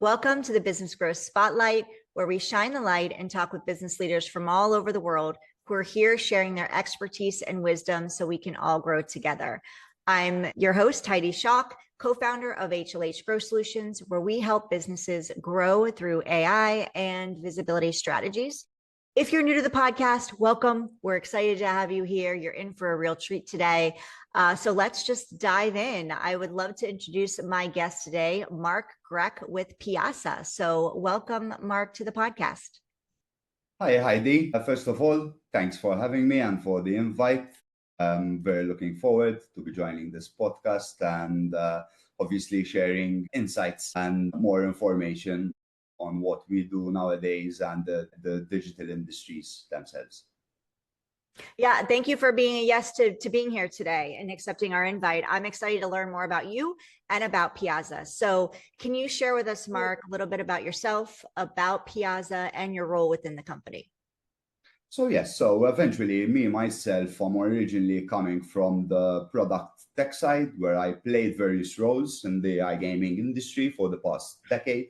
Welcome to the Business Growth Spotlight, where we shine the light and talk with business leaders from all over the world who are here sharing their expertise and wisdom so we can all grow together. I'm your host, Heidi Schalk, co-founder of HLH Growth Solutions, where we help businesses grow through AI and visibility strategies. If you're new to the podcast, welcome. We're excited to have you here. You're in for a real treat today. So let's just dive in. I would love to introduce my guest today, Mark Grech with Pyaza. So welcome, Mark, to the podcast. Hi, Heidi. First of all, thanks for having me and for the invite. I'm very looking forward to be joining this podcast and obviously sharing insights and more information on what we do nowadays and the digital industries themselves. Yeah, thank you for being a yes to being here today and accepting our invite. I'm excited to learn more about you and about Pyaza. So can you share with us, Mark, a little bit about yourself, about Pyaza, and your role within the company? So yes, so eventually myself, I'm originally coming from the product tech side where I played various roles in the iGaming industry for the past decade.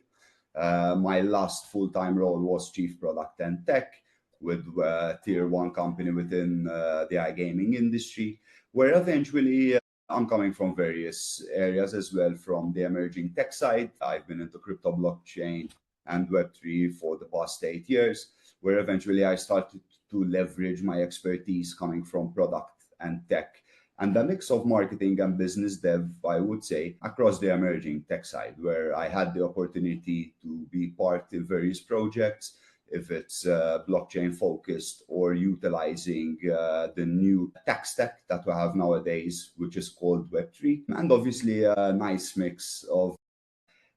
My last full-time role was Chief Product and Tech with a tier one company within the iGaming industry, where eventually I'm coming from various areas as well, from the emerging tech side. I've been into crypto, blockchain, and Web3 for the past 8 years, where eventually I started to leverage my expertise coming from product and tech and a mix of marketing and business dev, I would say, across the emerging tech side, where I had the opportunity to be part in various projects, if it's blockchain focused or utilizing the new tech stack that we have nowadays, which is called Web3. And obviously a nice mix of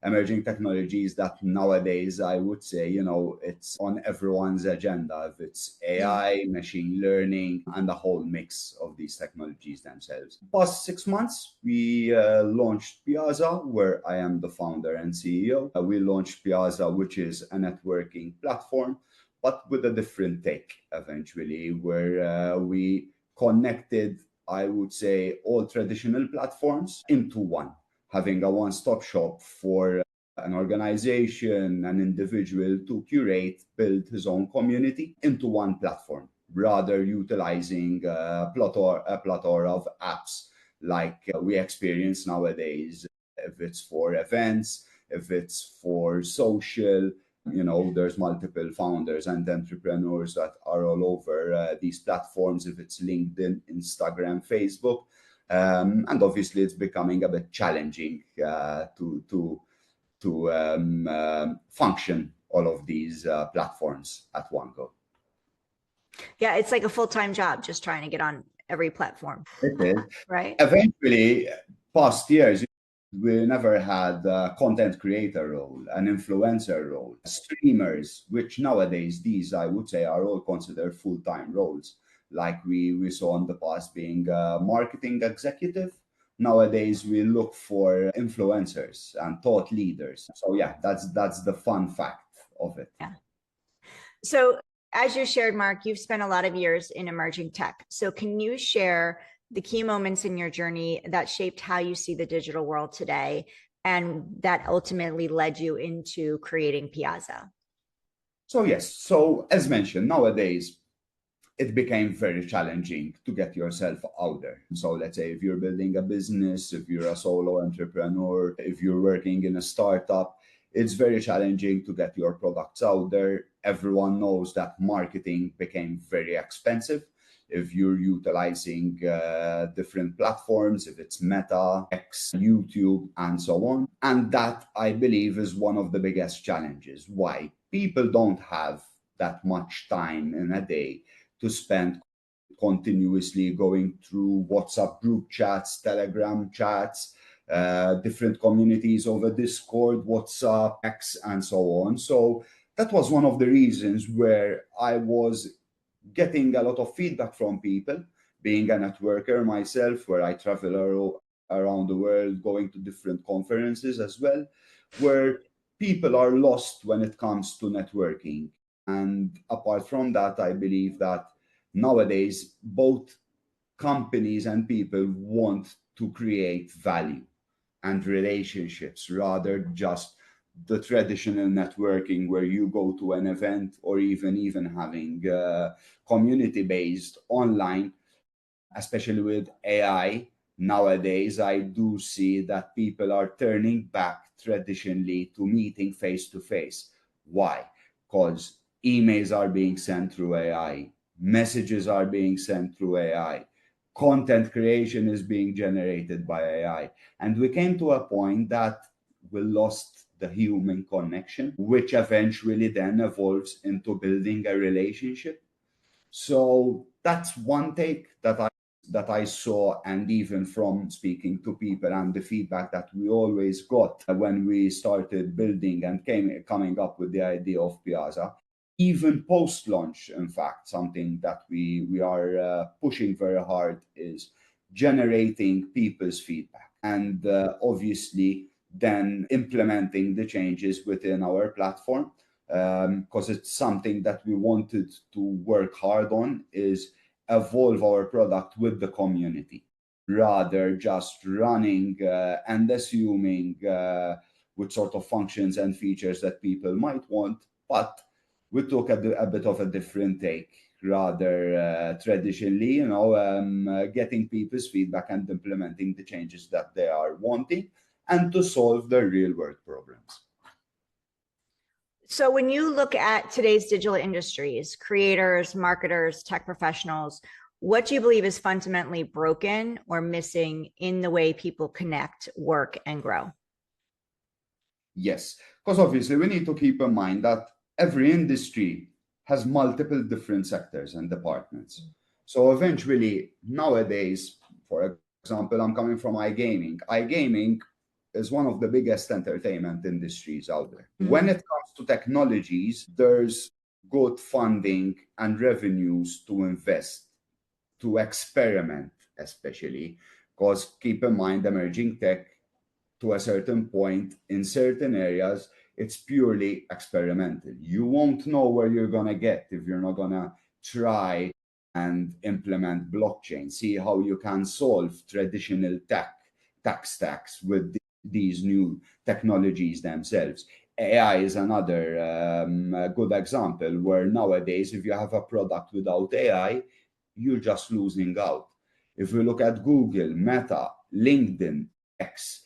emerging technologies that nowadays I would say, it's on everyone's agenda. If it's AI, machine learning, and a whole mix of these technologies themselves. Past 6 months, we launched Pyaza, where I am the founder and CEO. We launched Pyaza, which is a networking platform, but with a different take eventually, where we connected, I would say, all traditional platforms into one, having a one-stop shop for an organization, an individual to curate, build his own community into one platform, rather utilizing a plethora of apps like we experience nowadays. If it's for events, if it's for social, there's multiple founders and entrepreneurs that are all over these platforms, if it's LinkedIn, Instagram, Facebook. And obviously it's becoming a bit challenging to function all of these platforms at one go. Yeah, it's like a full-time job just trying to get on every platform. It is. Right? Eventually, past years, we never had a content creator role, an influencer role, streamers, which nowadays these, I would say, are all considered full-time roles. Like we saw in the past being a marketing executive. Nowadays, we look for influencers and thought leaders. So yeah, that's the fun fact of it. Yeah. So as you shared, Mark, you've spent a lot of years in emerging tech. So can you share the key moments in your journey that shaped how you see the digital world today and that ultimately led you into creating Pyaza? So yes, so as mentioned, nowadays, it became very challenging to get yourself out there. So let's say if you're building a business, if you're a solo entrepreneur, if you're working in a startup, it's very challenging to get your products out there. Everyone knows that marketing became very expensive. If you're utilizing different platforms, if it's Meta, X, YouTube, and so on. And that, I believe, is one of the biggest challenges. Why? People don't have that much time in a day to spend continuously going through WhatsApp group chats, Telegram chats, different communities over Discord, WhatsApp, X, and so on. So that was one of the reasons where I was getting a lot of feedback from people, being a networker myself, where I travel around the world, going to different conferences as well, where people are lost when it comes to networking. And apart from that, I believe that nowadays, both companies and people want to create value and relationships rather just the traditional networking where you go to an event, or even having community-based online, especially with AI. Nowadays, I do see that people are turning back traditionally to meeting face to face. Why? Because emails are being sent through AI, messages are being sent through AI, content creation is being generated by AI. And we came to a point that we lost the human connection, which eventually then evolves into building a relationship. So that's one take that I saw, and even from speaking to people and the feedback that we always got when we started building and coming up with the idea of Pyaza. Even post-launch, in fact, something that we are pushing very hard is generating people's feedback, and obviously then implementing the changes within our platform, because it's something that we wanted to work hard on, is evolve our product with the community rather just running and assuming with sort of functions and features that people might want. But we took a bit of a different take, rather traditionally, getting people's feedback and implementing the changes that they are wanting, and to solve their real world problems. So when you look at today's digital industries, creators, marketers, tech professionals, what do you believe is fundamentally broken or missing in the way people connect, work, and grow? Yes, because obviously we need to keep in mind that every industry has multiple different sectors and departments. So eventually, nowadays, for example, I'm coming from iGaming. iGaming is one of the biggest entertainment industries out there. Mm-hmm. When it comes to technologies, there's good funding and revenues to invest, to experiment, especially, because keep in mind, emerging tech, to a certain point, in certain areas, it's purely experimental. You won't know where you're going to get if you're not going to try and implement blockchain, see how you can solve traditional tech stacks with these new technologies themselves. AI is another good example, where nowadays, if you have a product without AI, you're just losing out. If we look at Google, Meta, LinkedIn, X,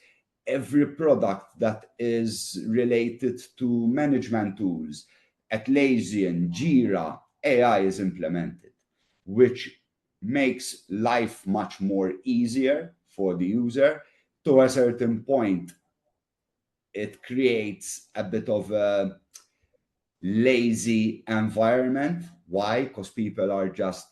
every product that is related to management tools, Atlassian, Jira, AI is implemented, which makes life much more easier for the user. To a certain point, it creates a bit of a lazy environment. Why? Because people are just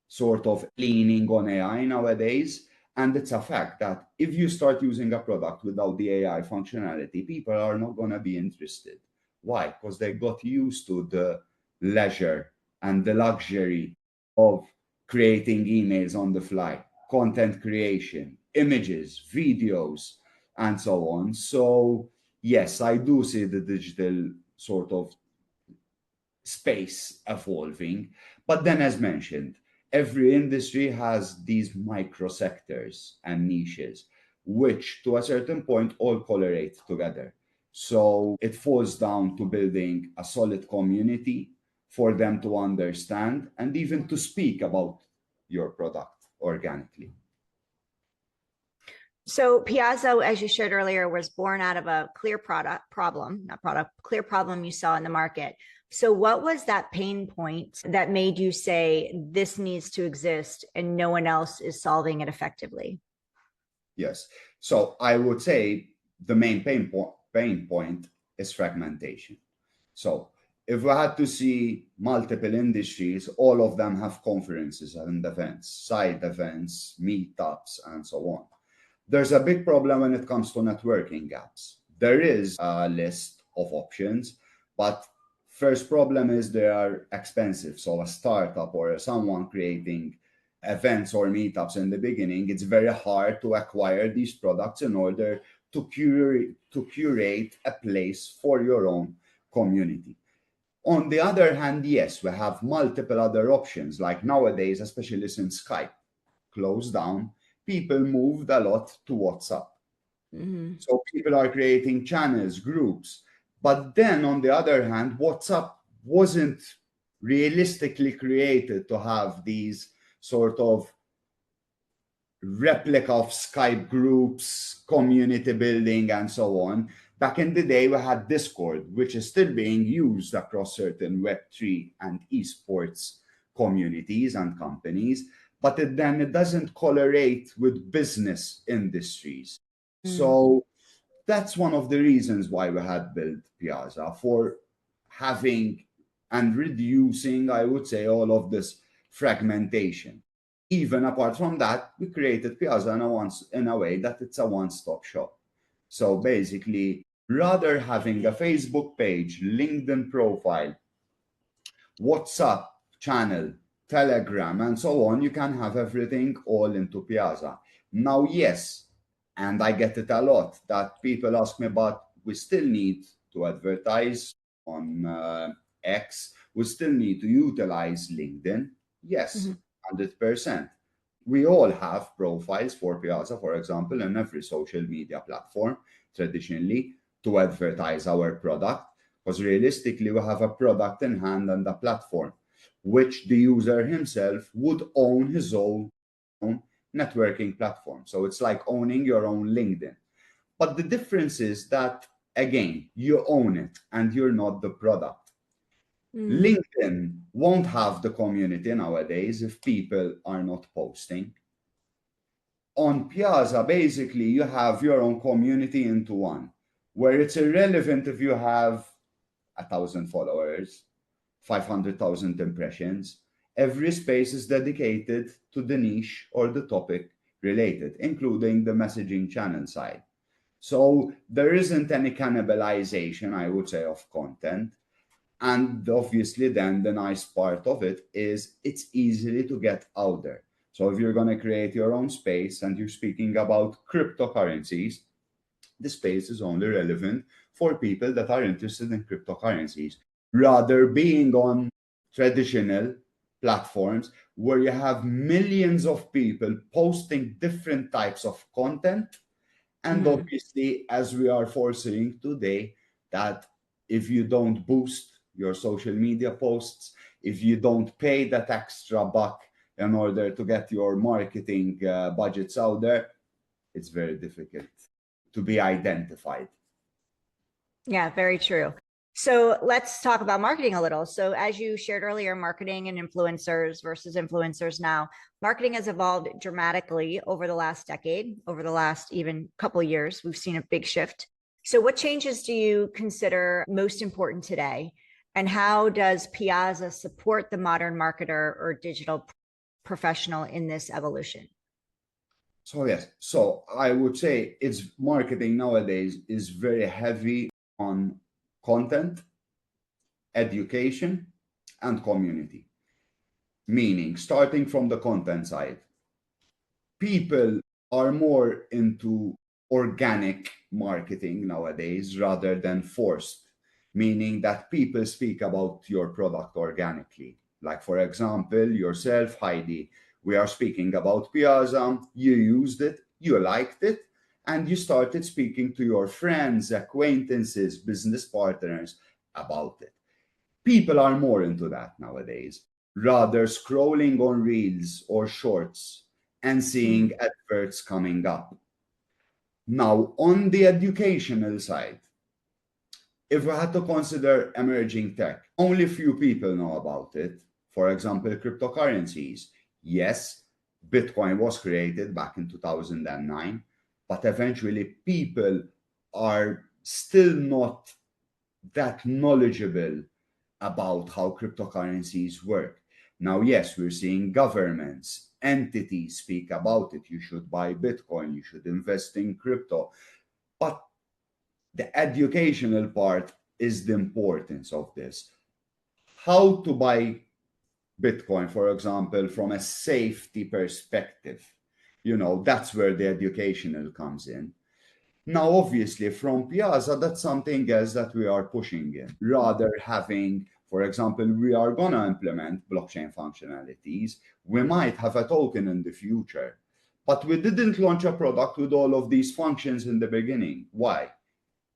sort of leaning on AI nowadays. And it's a fact that if you start using a product without the AI functionality, people are not going to be interested. Why? Because they got used to the leisure and the luxury of creating emails on the fly, content creation, images, videos, and so on. So yes, I do see the digital sort of space evolving. But then, as mentioned, every industry has these micro sectors and niches, which to a certain point all correlate together. So it falls down to building a solid community for them to understand and even to speak about your product organically. So Pyaza, as you shared earlier, was born out of a clear clear problem you saw in the market. So what was that pain point that made you say this needs to exist and no one else is solving it effectively? Yes. So I would say the main pain point is fragmentation. So if we had to see multiple industries, all of them have conferences and events, side events, meetups, and so on. There's a big problem when it comes to networking gaps. There is a list of options, but first problem is they are expensive. So a startup or someone creating events or meetups in the beginning, it's very hard to acquire these products in order to curate a place for your own community. On the other hand, yes, we have multiple other options. Like nowadays, especially since Skype closed down, people moved a lot to WhatsApp. Mm-hmm. So people are creating channels, groups. But then on the other hand, WhatsApp wasn't realistically created to have these sort of replica of Skype groups, community building, and so on. Back in the day, we had Discord, which is still being used across certain Web3 and esports communities and companies, but then it doesn't correlate with business industries. So that's one of the reasons why we had built Piazza, for having and reducing, I would say, all of this fragmentation. Even apart from that, we created Piazza in a way that it's a one-stop shop. So basically, rather having a Facebook page, LinkedIn profile, WhatsApp channel, Telegram, and so on, you can have everything all into Piazza. Now, yes, and I get it a lot that people ask me, but we still need to advertise on X, we still need to utilize LinkedIn. Yes, 100%. We all have profiles for Piazza, for example, in every social media platform traditionally to advertise our product, because realistically, we have a product in hand and a platform, which the user himself would own his own networking platform. So it's like owning your own LinkedIn. But the difference is that, again, you own it and you're not the product. LinkedIn won't have the community nowadays if people are not posting. On Piazza, basically, you have your own community into one, where it's irrelevant if you have 1,000 followers, 500,000 impressions. Every space is dedicated to the niche or the topic related, including the messaging channel side. So there isn't any cannibalization, I would say, of content. And obviously, then the nice part of it is it's easily to get out there. So if you're going to create your own space and you're speaking about cryptocurrencies, the space is only relevant for people that are interested in cryptocurrencies, rather being on traditional platforms where you have millions of people posting different types of content. And obviously, as we are foreseeing today, that if you don't boost your social media posts, if you don't pay that extra buck in order to get your marketing budgets out there, it's very difficult to be identified. Yeah, very true. So let's talk about marketing a little. So as you shared earlier, marketing and influencers versus influencers now, marketing has evolved dramatically over the last decade, over the last even couple of years. We've seen a big shift. So what changes do you consider most important today? And how does Piazza support the modern marketer or digital professional in this evolution? So yes, so I would say it's marketing nowadays is very heavy on content, education, and community. Meaning, starting from the content side, people are more into organic marketing nowadays rather than forced, meaning that people speak about your product organically. Like, for example, yourself, Heidi, we are speaking about Piazza, you used it, you liked it, and you started speaking to your friends, acquaintances, business partners about it. People are more into that nowadays, rather scrolling on reels or shorts and seeing adverts coming up. Now, on the educational side, if we had to consider emerging tech, only few people know about it. For example, cryptocurrencies. Yes, Bitcoin was created back in 2009, but eventually people are still not that knowledgeable about how cryptocurrencies work. Now, yes, we're seeing governments, entities speak about it. You should buy Bitcoin, you should invest in crypto. But the educational part is the importance of this. How to buy Bitcoin, for example, from a safety perspective. That's where the educational comes in. Now, obviously, from Piazza, that's something else that we are pushing in. Rather having, for example, we are going to implement blockchain functionalities. We might have a token in the future, But we didn't launch a product with all of these functions in the beginning. Why?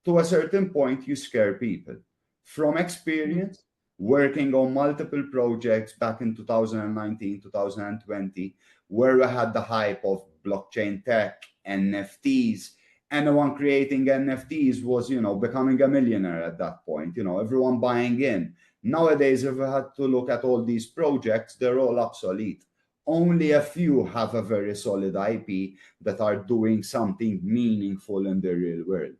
To a certain point, you scare people. From experience, working on multiple projects back in 2019, 2020, where we had the hype of blockchain tech, NFTs. Anyone creating NFTs was, becoming a millionaire at that point, everyone buying in. Nowadays, if we had to look at all these projects, they're all obsolete. Only a few have a very solid IP that are doing something meaningful in the real world.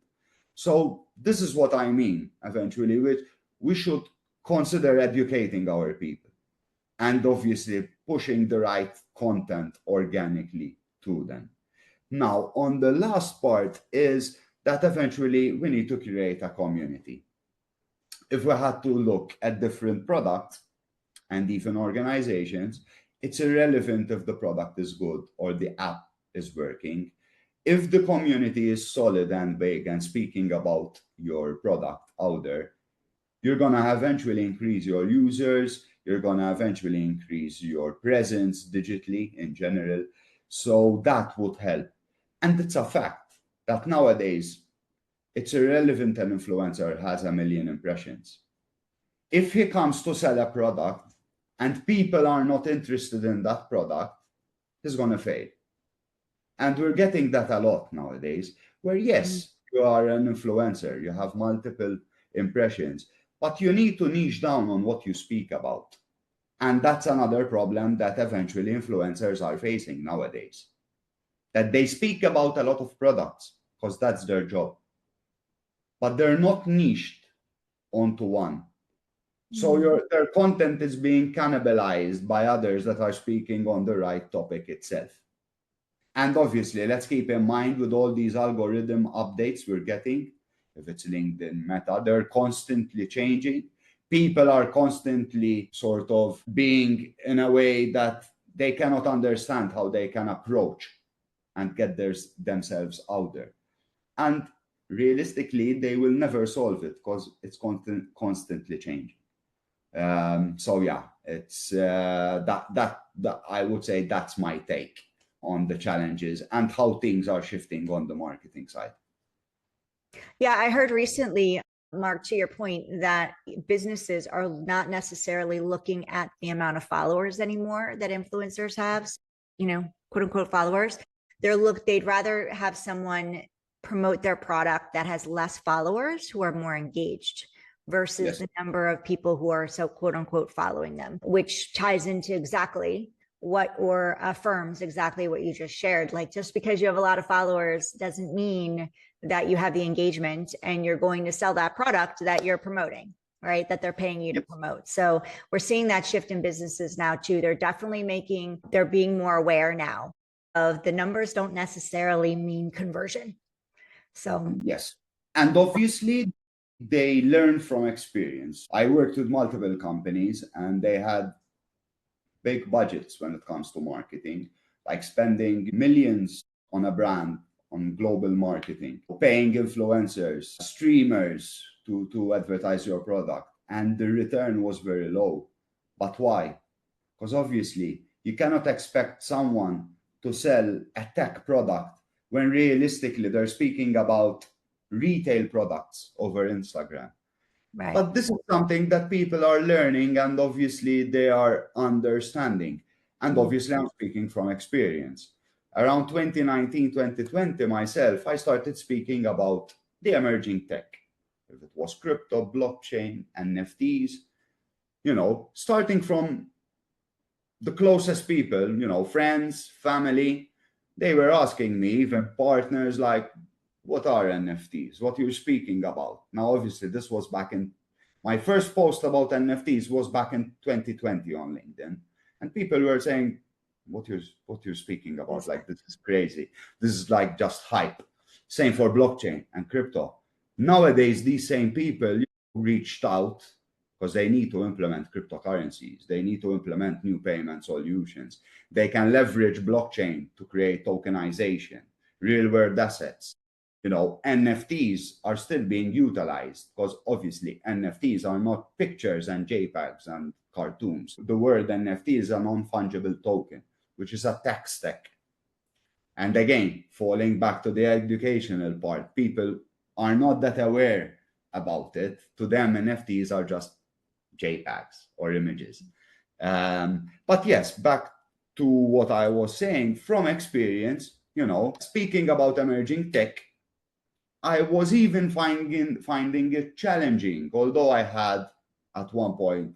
So this is what I mean, eventually, which we should consider educating our people and obviously pushing the right content organically to them. Now, on the last part is that eventually we need to create a community. If we had to look at different products and even organizations, it's irrelevant if the product is good or the app is working. If the community is solid and big and speaking about your product out there, you're going to eventually increase your users, you're going to eventually increase your presence digitally in general. So that would help. And it's a fact that nowadays it's irrelevant an influencer has 1 million impressions. If he comes to sell a product and people are not interested in that product, he's going to fail. And we're getting that a lot nowadays, where yes, you are an influencer, you have multiple impressions, but you need to niche down on what you speak about. And that's another problem that eventually influencers are facing nowadays. That they speak about a lot of products because that's their job, but they're not niched onto one. So their content is being cannibalized by others that are speaking on the right topic itself. And obviously, let's keep in mind with all these algorithm updates we're getting, if it's LinkedIn, Meta, they're constantly changing. People are constantly sort of being in a way that they cannot understand how they can approach and get themselves out there. And realistically, they will never solve it because it's constantly changing. So yeah, it's that I would say that's my take on the challenges and how things are shifting on the marketing side. Yeah, I heard recently, Mark, to your point, that businesses are not necessarily looking at the amount of followers anymore that influencers have, quote unquote followers. They'd rather have someone promote their product that has less followers who are more engaged versus the number of people who are so quote unquote following them, which ties into exactly affirms exactly what you just shared. Like, just because you have a lot of followers doesn't mean that you have the engagement and you're going to sell that product that you're promoting, right? That they're paying you to promote. So we're seeing that shift in businesses now too. They're being more aware now of the numbers don't necessarily mean conversion. So yes. And obviously they learn from experience. I worked with multiple companies and they had big budgets when it comes to marketing, like spending millions on a brand, on global marketing, paying influencers, streamers to advertise your product. And the return was very low. But why? Because obviously you cannot expect someone to sell a tech product when realistically they're speaking about retail products over Instagram. Right. But this is something that people are learning and obviously they are understanding. And obviously I'm speaking from experience. Around 2019, 2020 myself, I started speaking about the emerging tech. If it was crypto, blockchain, NFTs, starting from the closest people, friends, family, they were asking me, even partners, like, what are NFTs? What you're speaking about? Now, obviously, this was my first post about NFTs was back in 2020 on LinkedIn. And people were saying, what you're speaking about, like, this is crazy. This is like just hype. Same for blockchain and crypto. Nowadays, these same people reached out because they need to implement cryptocurrencies. They need to implement new payment solutions. They can leverage blockchain to create tokenization, real world assets. NFTs are still being utilized because obviously NFTs are not pictures and JPEGs and cartoons. The word NFT is a non-fungible token, which is a tech stack. And again, falling back to the educational part, people are not that aware about it. To them, NFTs are just JPEGs or images. But yes, back to what I was saying, from experience, speaking about emerging tech, I was even finding it challenging, although I had at one point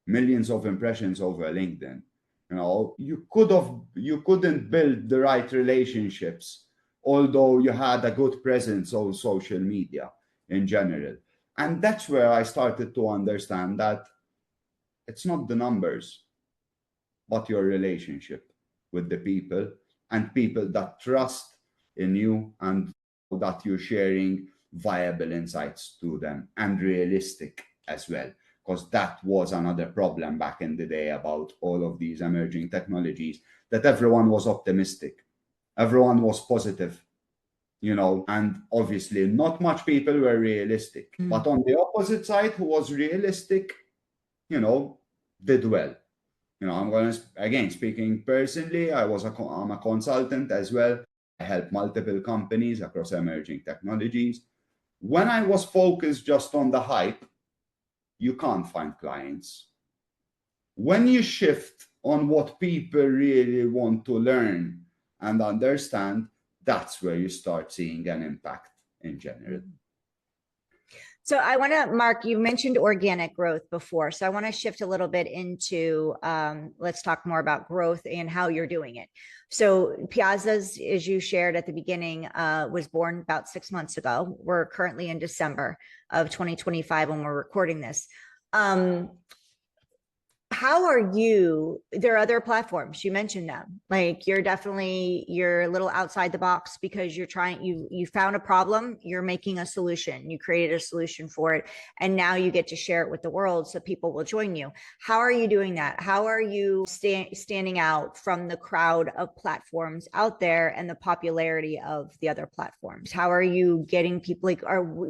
millions of impressions over LinkedIn. You couldn't build the right relationships, although you had a good presence on social media in general. And that's where I started to understand that it's not the numbers, but your relationship with the people, and people that trust in you and that you're sharing viable insights to them, and realistic as well. Because that was another problem back in the day about all of these emerging technologies, that everyone was optimistic, everyone was positive, and obviously not much people were realistic. But on the opposite side, who was realistic, did well. I'm going to, again, speaking personally, I'm a consultant as well. I help multiple companies across emerging technologies. When I was focused just on the hype, you can't find clients. When you shift on what people really want to learn and understand, that's where you start seeing an impact in general. So I want to, Mark, you mentioned organic growth before. So I want to shift a little bit into, let's talk more about growth and how you're doing it. So Pyaza's, as you shared at the beginning, was born about 6 months ago. We're currently in December of 2025 when we're recording this. How are you? There are other platforms, you mentioned them, like you're a little outside the box because you found a problem, you're making a solution, you created a solution for it, and now you get to share it with the world so people will join you. How are you doing that? How are you standing out from the crowd of platforms out there and the popularity of the other platforms? How are you getting people,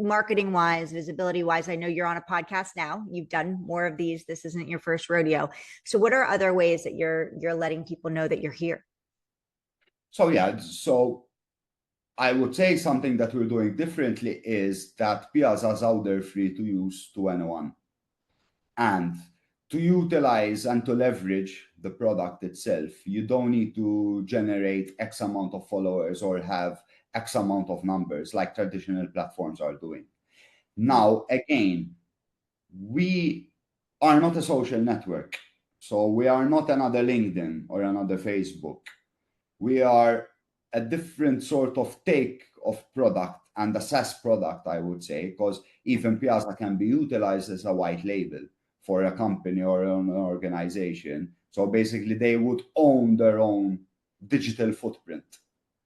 marketing wise, visibility wise? I know you're on a podcast now, you've done more of these, this isn't your first rodeo. So what are other ways that you're letting people know that you're here? So I would say something that we're doing differently is that Pyaza is out there free to use to anyone. And to utilize and to leverage the product itself, you don't need to generate X amount of followers or have X amount of numbers like traditional platforms are doing. Now, again, we are not a social network. So we are not another LinkedIn or another Facebook. We are a different sort of take of product, and a SaaS product, I would say, because even Pyaza can be utilized as a white label for a company or an organization. So basically they would own their own digital footprint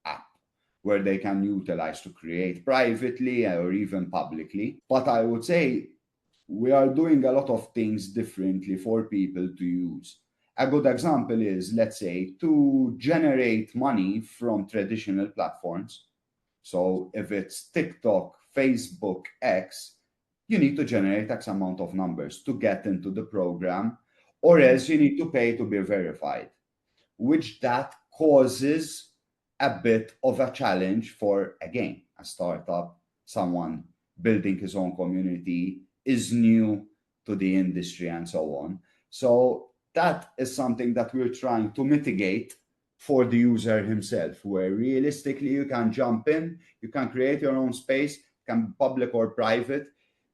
app where they can utilize to create privately or even publicly. But I would say we are doing a lot of things differently for people to use. A good example is, let's say, to generate money from traditional platforms. So if it's TikTok, Facebook, X, you need to generate X amount of numbers to get into the program, or else you need to pay to be verified, which that causes a bit of a challenge for, again, a startup, someone building his own community, is new to the industry and so on. So that is something that we're trying to mitigate for the user himself, where realistically you can jump in, you can create your own space, can be public or private.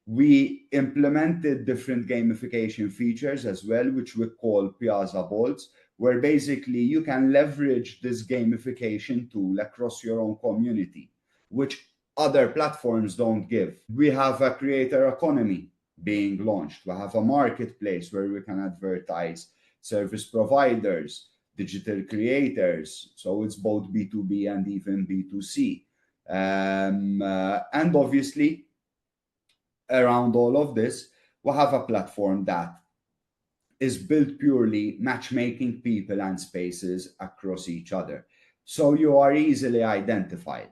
We implemented different gamification features as well, which we call Pyaza Balls, where basically you can leverage this gamification tool across your own community, which other platforms don't give. We have a creator economy being launched. We have a marketplace where we can advertise service providers, digital creators. So it's both B2B and even B2C. And obviously, around all of this, we have a platform that is built purely matchmaking people and spaces across each other. So you are easily identified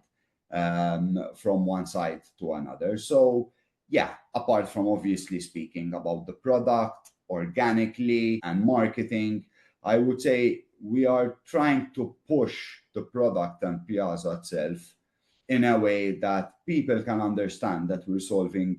from one side to another. So yeah, apart from obviously speaking about the product organically and marketing, I would say we are trying to push the product and Pyaza itself in a way that people can understand that we're solving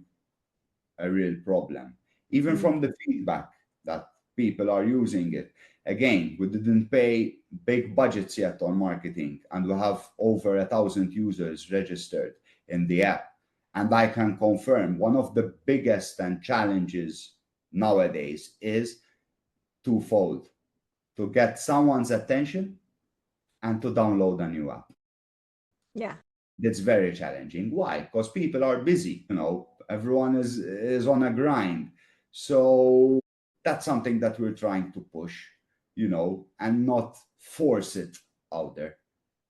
a real problem. Even from the feedback that people are using it. Again, we didn't pay big budgets yet on marketing, and we have over 1,000 users registered in the app. And I can confirm one of the biggest and challenges nowadays is twofold: to get someone's attention and to download a new app. Yeah. That's very challenging. Why? Because people are busy, everyone is on a grind. So that's something that we're trying to push, and not force it out there.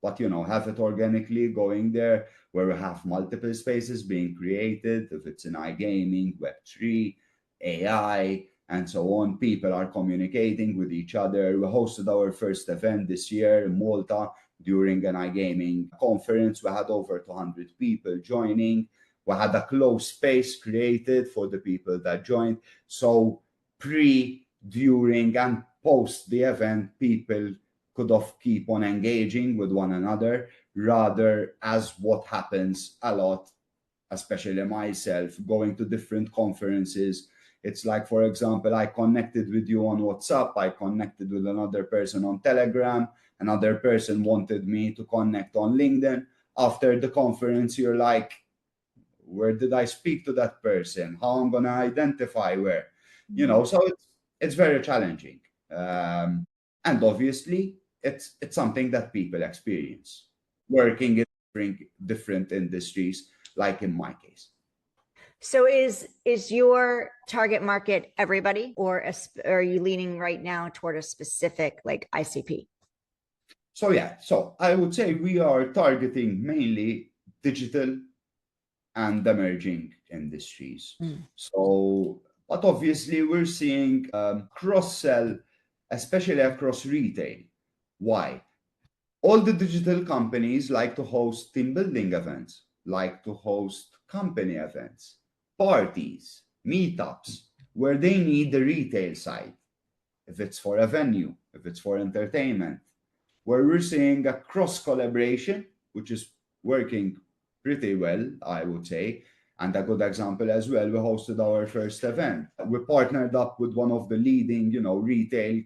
But have it organically going there, where we have multiple spaces being created, if it's in iGaming, Web3, AI, and so on. People are communicating with each other. We hosted our first event this year in Malta during an iGaming conference. We had over 200 people joining. We had a closed space created for the people that joined. So pre, during, and post the event, people could keep on engaging with one another, rather as what happens a lot, especially myself, going to different conferences. It's like, for example, I connected with you on WhatsApp, I connected with another person on Telegram, another person wanted me to connect on LinkedIn. After the conference, you're like, where did I speak to that person? How I'm going to identify where? So it's very challenging. And obviously, it's something that people experience working in different industries, like in my case. So is your target market everybody, or are you leaning right now toward a specific like ICP? So I would say we are targeting mainly digital and emerging industries. So, but obviously we're seeing cross-sell, especially across retail. Why? All the digital companies like to host team building events, like to host company events, parties, meetups, where they need the retail side. If it's for a venue, if it's for entertainment, where we're seeing a cross collaboration, which is working pretty well, I would say. And a good example as well, we hosted our first event. We partnered up with one of the leading, retail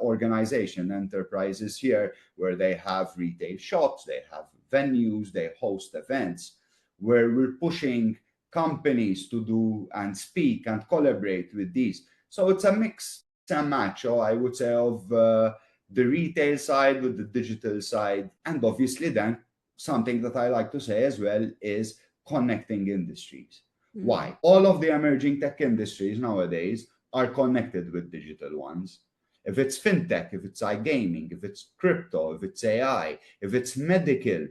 organization enterprises here, where they have retail shops, they have venues, they host events, where we're pushing companies to do and speak and collaborate with these. So it's a mix and match, or I would say, of the retail side with the digital side. And obviously then something that I like to say as well is connecting industries. Why? All of the emerging tech industries nowadays are connected with digital ones. If it's fintech, if it's iGaming, if it's crypto, if it's AI, if it's medical,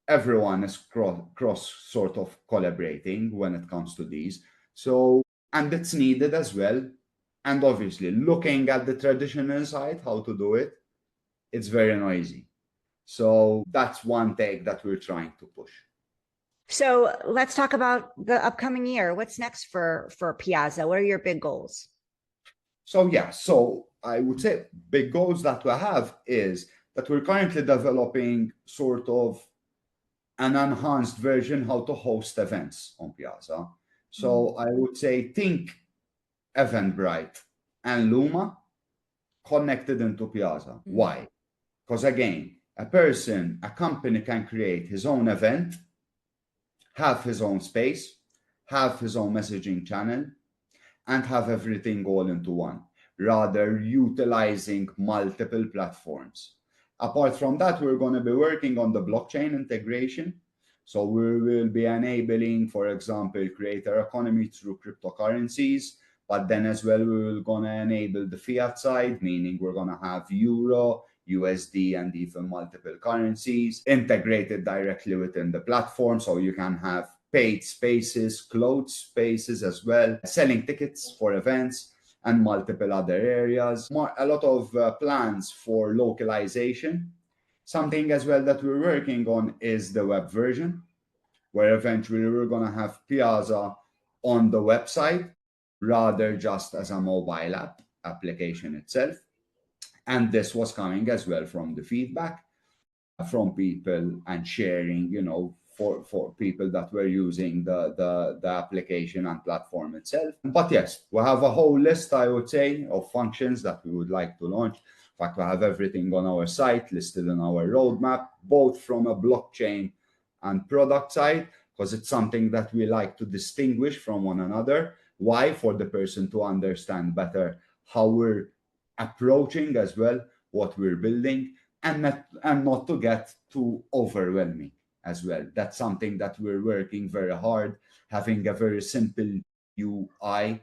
everyone is cross sort of collaborating when it comes to these. So, and it's needed as well. And obviously, looking at the traditional side, how to do it, it's very noisy. So that's one take that we're trying to push. So let's talk about the upcoming year. What's next for Pyaza? What are your big goals? So I would say big goals that we have is that we're currently developing sort of an enhanced version how to host events on Pyaza. So I would say think Eventbrite and Luma connected into Pyaza. Why? Because again, a company can create his own event, have his own space, have his own messaging channel, and have everything all into one, rather utilizing multiple platforms. Apart from that, we're going to be working on the blockchain integration. So we will be enabling, for example, creator economy through cryptocurrencies, but then as well, we're going to enable the fiat side, meaning we're going to have Euro, USD, and even multiple currencies integrated directly within the platform. So you can have paid spaces, closed spaces as well, selling tickets for events, and multiple other areas. A lot of plans for localization. Something as well that we're working on is the web version, where eventually we're going to have Pyaza on the website rather just as a mobile application itself. And this was coming as well from the feedback from people and sharing, for people that were using the application and platform itself. But yes, we have a whole list, I would say, of functions that we would like to launch. In fact, we have everything on our site listed in our roadmap, both from a blockchain and product side, because it's something that we like to distinguish from one another. Why? For the person to understand better how we're approaching as well what we're building, and not to get too overwhelming as well. That's something that we're working very hard, having a very simple UI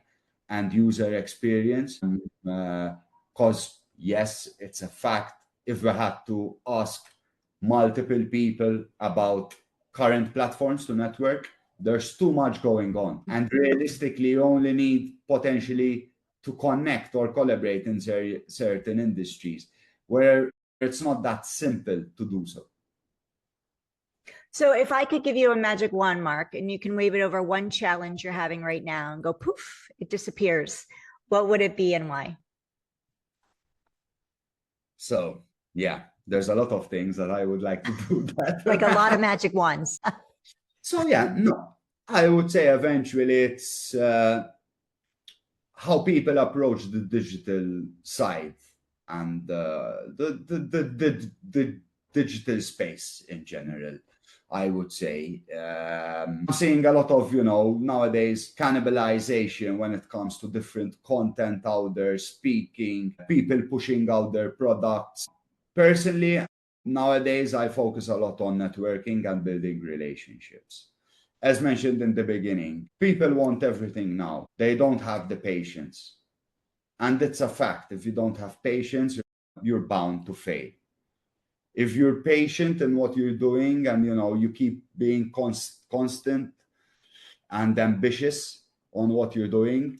and user experience. Because yes, it's a fact, if we had to ask multiple people about current platforms to network, there's too much going on. And realistically, you only need potentially to connect or collaborate in certain industries where it's not that simple to do so. So if I could give you a magic wand, Mark, and you can wave it over one challenge you're having right now and go poof, it disappears, what would it be and why? So yeah, there's a lot of things that I would like to do that. Like a lot of magic wands. So yeah, no, I would say eventually it's how people approach the digital side and the digital space in general. I would say I'm seeing a lot of nowadays cannibalization when it comes to different content out there, speaking, people pushing out their products. Personally, nowadays I focus a lot on networking and building relationships. As mentioned in the beginning, people want everything now. They don't have the patience. And it's a fact. If you don't have patience, you're bound to fail. If you're patient in what you're doing and you keep being constant and ambitious on what you're doing,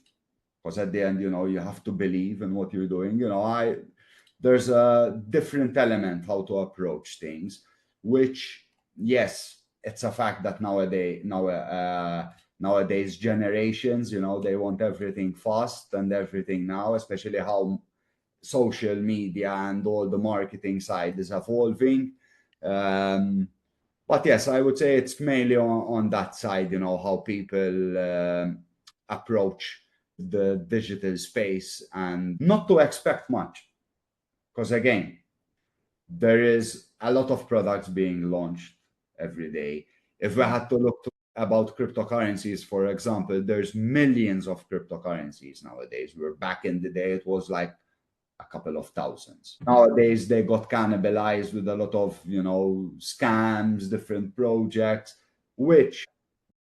because at the end, you have to believe in what you're doing. There's a different element how to approach things, which, yes, it's a fact that nowadays generations, they want everything fast and everything now, especially how social media and all the marketing side is evolving. But yes, I would say it's mainly on that side, how people approach the digital space and not to expect much. Because again, there is a lot of products being launched every day. If we had to look about cryptocurrencies, for example, there's millions of cryptocurrencies nowadays. Where back in the day, it was like a couple of thousands. Nowadays, they got cannibalized with a lot of, scams, different projects, which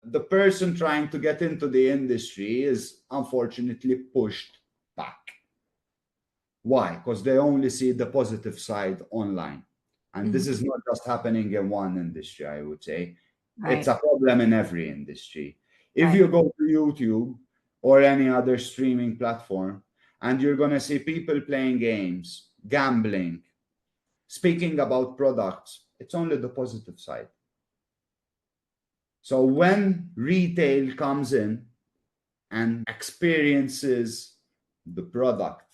the person trying to get into the industry is unfortunately pushed back. Why? Because they only see the positive side online. And this is not just happening in one industry, I would say. Right. It's a problem in every industry. If you go to YouTube or any other streaming platform, and you're going to see people playing games, gambling, speaking about products, it's only the positive side. So when retail comes in and experiences the product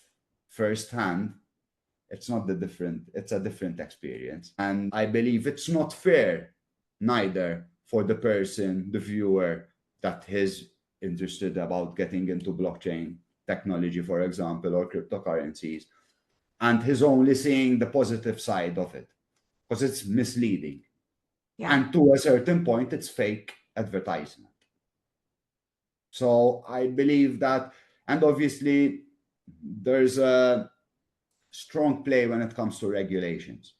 firsthand, it's a different experience. And I believe it's not fair neither for the person, the viewer, that is interested about getting into blockchain technology, for example, or cryptocurrencies, and he's only seeing the positive side of it, because it's misleading. Yeah. And to a certain point, it's fake advertisement. So I believe that, and obviously there's a strong play when it comes to regulations.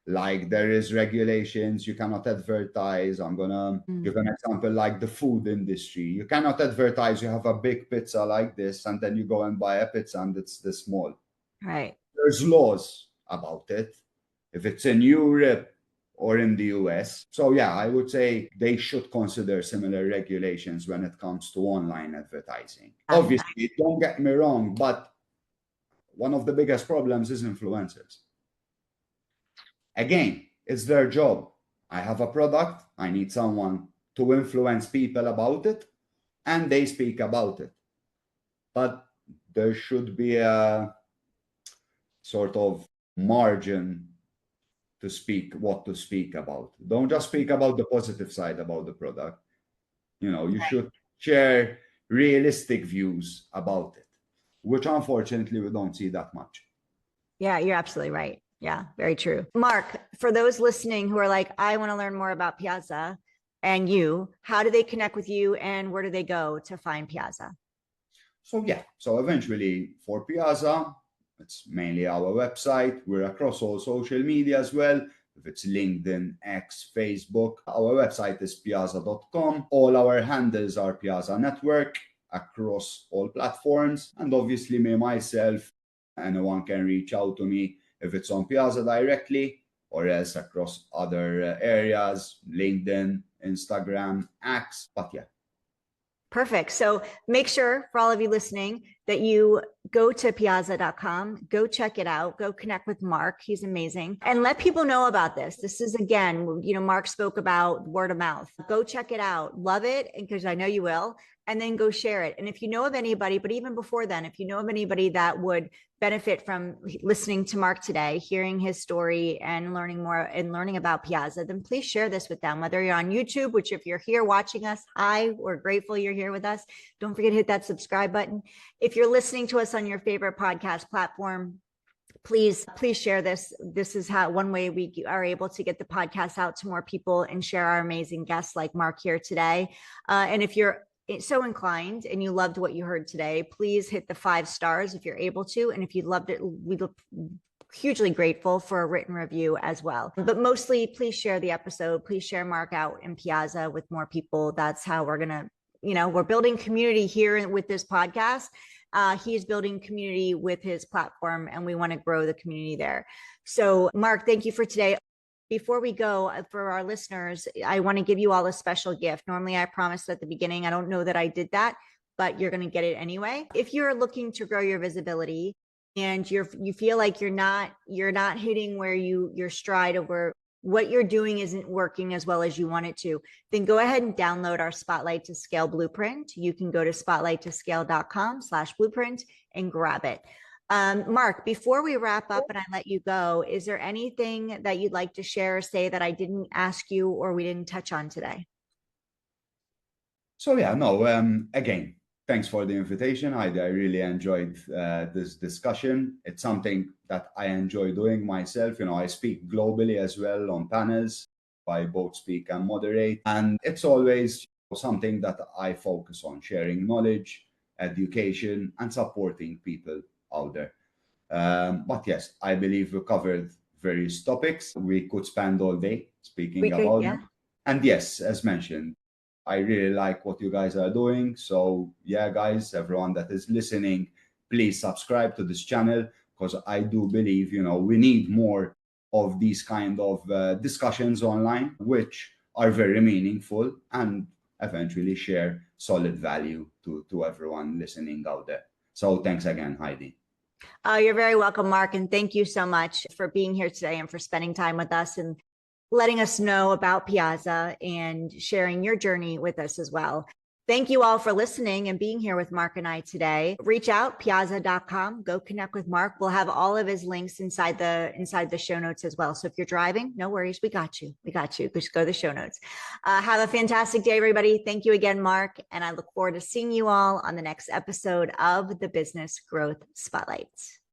Like there is regulations, you cannot advertise. I'm gonna give an example, like the food industry. You cannot advertise you have a big pizza like this, and then you go and buy a pizza and it's this small. Right. There's laws about it, if it's in Europe or in the US. So yeah, I would say they should consider similar regulations when it comes to online advertising. Obviously, don't get me wrong, but one of the biggest problems is influencers. Again, it's their job. I have a product, I need someone to influence people about it, and they speak about it. But there should be a sort of margin to speak what to speak about. Don't just speak about the positive side about the product. You should share realistic views about it, which unfortunately we don't see that much. Yeah, you're absolutely right. Yeah, very true. Mark, for those listening who are like, I want to learn more about Pyaza and you, how do they connect with you and where do they go to find Pyaza? So eventually for Pyaza, it's mainly our website. We're across all social media as well. If it's LinkedIn, X, Facebook, our website is pyaza.com. All our handles are Pyaza Network across all platforms. And obviously me, myself, anyone can reach out to me if it's on Pyaza directly or else across other areas, LinkedIn, Instagram, X. But yeah. Perfect. So make sure for all of you listening that you go to pyaza.com, go check it out, go connect with Mark. He's amazing. And let people know about this. This is, again, Mark spoke about word of mouth. Go check it out. Love it. And because I know you will. And then go share it. And if you know of anybody, but even before then, if you know of anybody that would benefit from listening to Mark today, hearing his story and learning more and learning about Pyaza, then please share this with them, whether you're on YouTube, which if you're here watching us, we're grateful you're here with us. Don't forget to hit that subscribe button. If you're listening to us on your favorite podcast platform, please share this. This is one way we are able to get the podcast out to more people and share our amazing guests like Mark here today. And if you're so inclined and you loved what you heard today, please hit the 5 stars if you're able to. And if you loved it, we look hugely grateful for a written review as well. But mostly, please share the episode. Please share Mark out in Pyaza with more people. That's how we're going to, we're building community here with this podcast. He's building community with his platform, and we want to grow the community there. So, Mark, thank you for today. Before we go, for our listeners, I want to give you all a special gift. Normally, I promised at the beginning. I don't know that I did that, but you're going to get it anyway. If you're looking to grow your visibility and you feel like you're not hitting where your stride over what you're doing isn't working as well as you want it to, then go ahead and download our Spotlight to Scale blueprint. You can go to spotlighttoscale.com/blueprint and grab it. Mark, before we wrap up and I let you go, is there anything that you'd like to share or say that I didn't ask you or we didn't touch on today? So yeah, no, again, thanks for the invitation, Heidi. I really enjoyed this discussion. It's something that I enjoy doing myself. I speak globally as well on panels. I both speak and moderate. And it's always something that I focus on, sharing knowledge, education, and supporting people out there. But yes, I believe we covered various topics. We could spend all day speaking about them. And yes, as mentioned, I really like what you guys are doing. So yeah, guys, everyone that is listening, please subscribe to this channel because I do believe, we need more of these kind of discussions online, which are very meaningful and eventually share solid value to everyone listening out there. So thanks again, Heidi. You're very welcome, Mark. And thank you so much for being here today and for spending time with us and letting us know about Pyaza and sharing your journey with us as well. Thank you all for listening and being here with Mark and I today. Reach out, pyaza.com, go connect with Mark. We'll have all of his links inside the show notes as well. So if you're driving, no worries. We got you. Just go to the show notes. Have a fantastic day, everybody. Thank you again, Mark. And I look forward to seeing you all on the next episode of the Business Growth Spotlight.